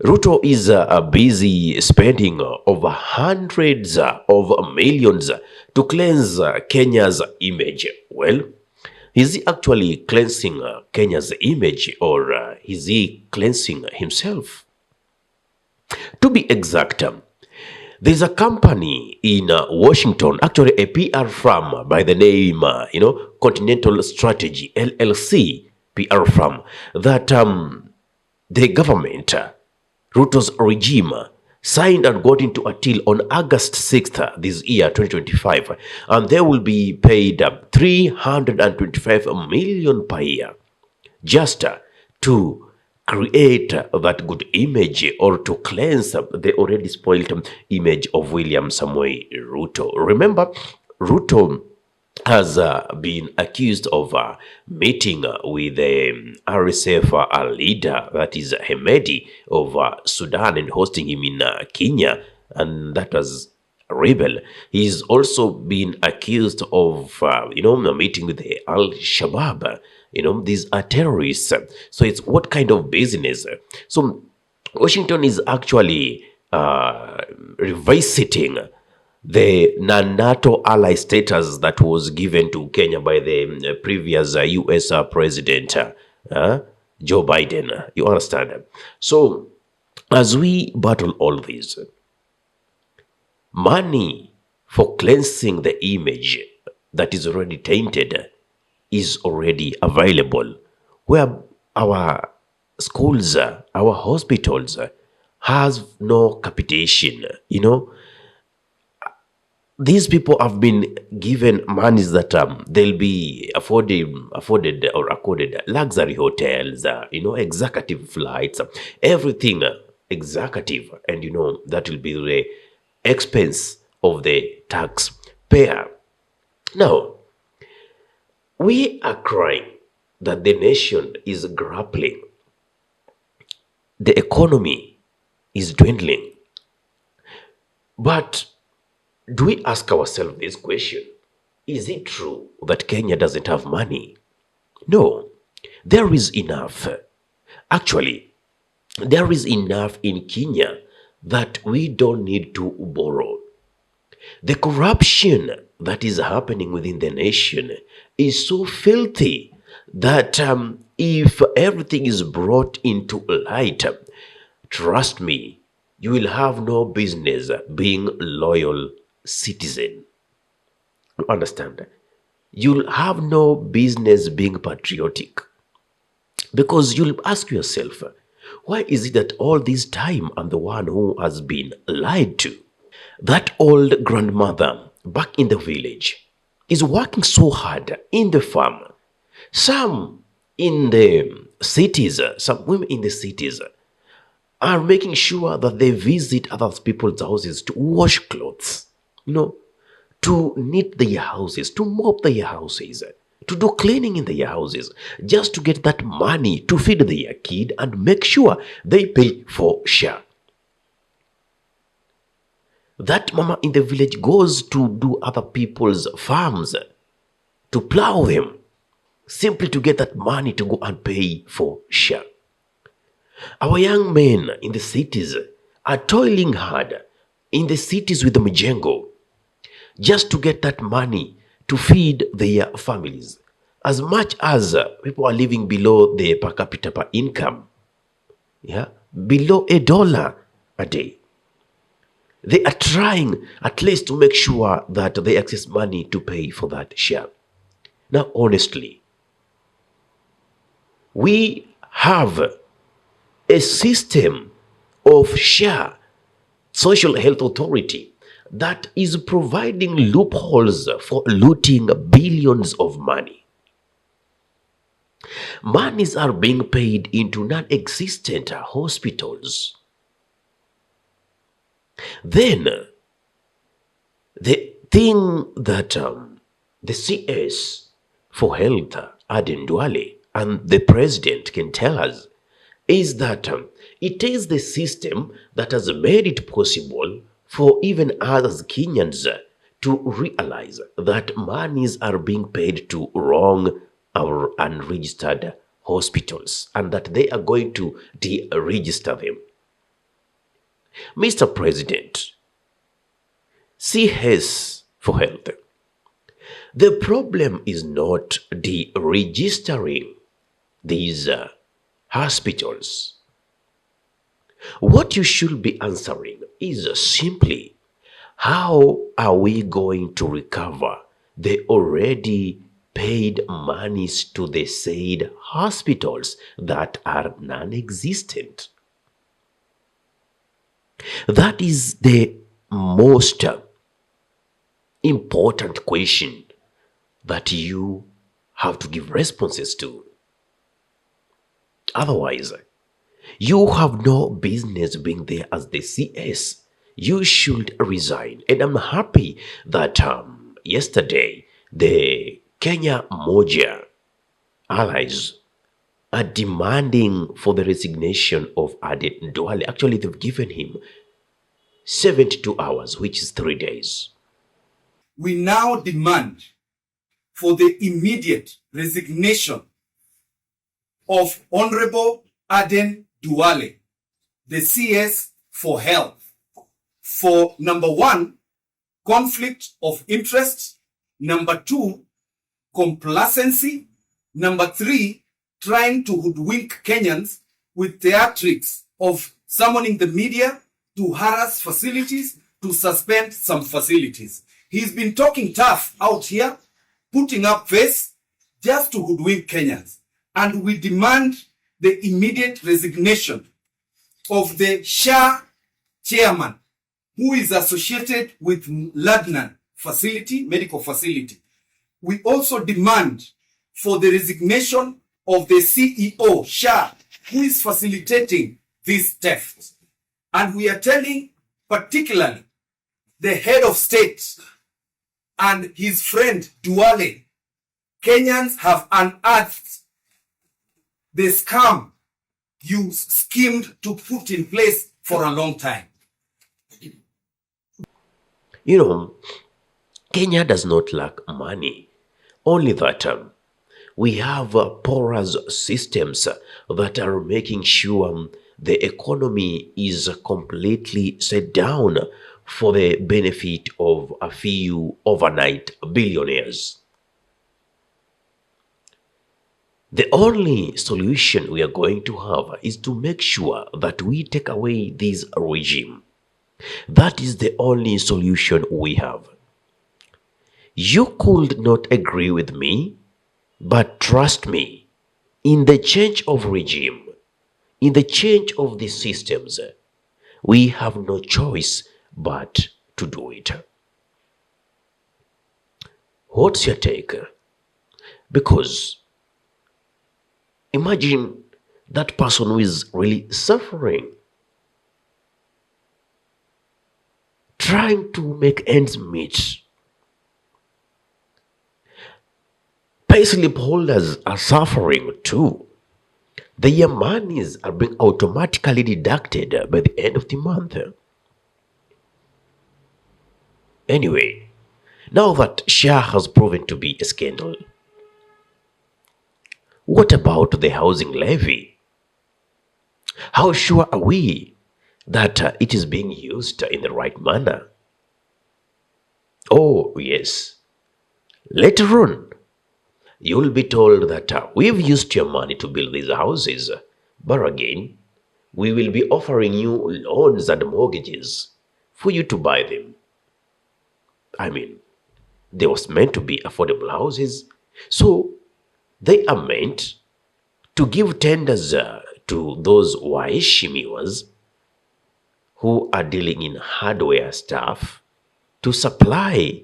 Ruto is busy spending over hundreds of millions to cleanse Kenya's image. Well, is he actually cleansing Kenya's image, or is he cleansing himself? To be exact, there's a company in Washington, actually a PR firm by the name, Continental Strategy, LLC, PR firm, that the government, Ruto's regime, signed and got into a deal on August 6th this year, 2025, and they will be paid 325 million per year just to create that good image, or to cleanse the already spoiled image of William Samoei Ruto. Remember, Ruto has been accused of meeting with the RSF leader, that is Hemedi of Sudan, and hosting him in Kenya, and that was rebel. He's also been accused of, meeting with the Al-Shabaab. These are terrorists. So it's what kind of business? So Washington is actually revisiting the non-NATO ally status that was given to Kenya by the previous US President, Joe Biden. You understand? So as we battle all this, money for cleansing the image that is already tainted is already available, where our schools, our hospitals has no capitation. These people have been given monies that they'll be afforded or accorded luxury hotels, executive flights, everything executive, and that will be the expense of the taxpayer. Now, we are crying that the nation is grappling. The economy is dwindling. But do we ask ourselves this question? Is it true that Kenya doesn't have money? No, there is enough. Actually, there is enough in Kenya that we don't need to borrow. The corruption that is happening within the nation is so filthy that if everything is brought into light, trust me, you will have no business being loyal citizen. You understand? You'll have no business being patriotic, because you'll ask yourself, why is it that all this time I'm the one who has been lied to? That old grandmother back in the village is working so hard in the farm. Some in the cities, some women in the cities are making sure that they visit other people's houses to wash clothes, to knit their houses, to mop their houses, to do cleaning in their houses, just to get that money to feed their kid and make sure they pay for share. That mama in the village goes to do other people's farms, to plow them, simply to get that money to go and pay for share. Our young men in the cities are toiling hard in the cities with the Mjengo, just to get that money to feed their families. As much as people are living below the per capita per income, below $1 a day, they are trying at least to make sure that they access money to pay for that share. Now, honestly, we have a system of share, social health authority, that is providing loopholes for looting billions of money. Monies are being paid into non-existent hospitals. Then, the thing that the CS for health, Aden Duale, and the president can tell us is that it is the system that has made it possible for even others Kenyans to realize that monies are being paid to wrong or unregistered hospitals, and that they are going to deregister them. Mr. President, CS for health. The problem is not the registering these hospitals. What you should be answering is simply, how are we going to recover the already paid monies to the said hospitals that are non-existent? That is the most important question that you have to give responses to. Otherwise, you have no business being there as the CS. You should resign. And I'm happy that yesterday the Kenya Moja allies are demanding for the resignation of Aden Duale. Actually, they've given him 72 hours, which is 3 days. We now demand for the immediate resignation of Honorable Aden Duale, the CS for Health, for number 1, conflict of interest, number 2, complacency, number 3, trying to hoodwink Kenyans with theatrics of summoning the media to harass facilities, to suspend some facilities. He's been talking tough out here, putting up face just to hoodwink Kenyans. And we demand the immediate resignation of the SHA chairman, who is associated with Ladnan facility, medical facility. We also demand for the resignation of the CEO, SHA, who is facilitating this theft. And we are telling particularly the head of state and his friend Duale, Kenyans have unearthed the scam you schemed to put in place for a long time. You know, Kenya does not lack money, only that we have porous systems that are making sure the economy is completely set down for the benefit of a few overnight billionaires. The only solution we are going to have is to make sure that we take away this regime. That is the only solution we have. You could not agree with me, but trust me, in the change of regime, in the change of the systems, we have no choice but to do it. What's your take? Because imagine that person who is really suffering, trying to make ends meet. Payslip holders are suffering too. Their monies are being automatically deducted by the end of the month. Anyway, now that SHA has proven to be a scandal, what about the housing levy? How sure are we that it is being used in the right manner? Oh, yes. Later on, you will be told that we've used your money to build these houses, but again, we will be offering you loans and mortgages for you to buy them. I mean, they was meant to be affordable houses, so they are meant to give tenders to those waheshimiwas who are dealing in hardware stuff to supply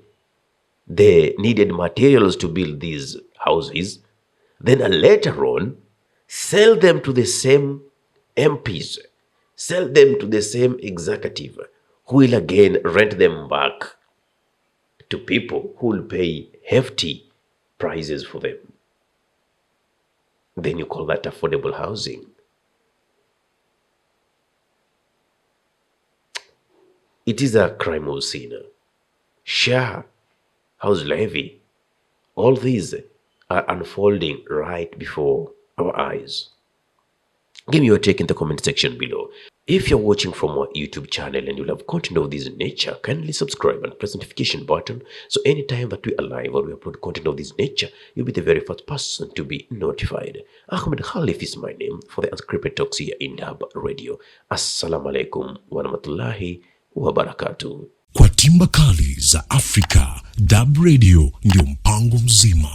the needed materials to build these houses, then later on sell them to the same MPs, sell them to the same executive, who will again rent them back to people who will pay hefty prices for them. Then you call that affordable housing. It is a crime of sin. SHA, house levy, all these are unfolding right before our eyes. Give me your take in the comment section below. If you're watching from our YouTube channel and you love content of this nature, kindly subscribe and press the notification button so anytime that we are live or we upload content of this nature, you'll be the very first person to be notified. Ahmed Khalif is my name for the Unscripted Talks here in Dab Radio. Assalamu alaikum wa rahmatullahi wa barakatuh. Kwa timba kali za Afrika, Dab Radio ndio mpango mzima.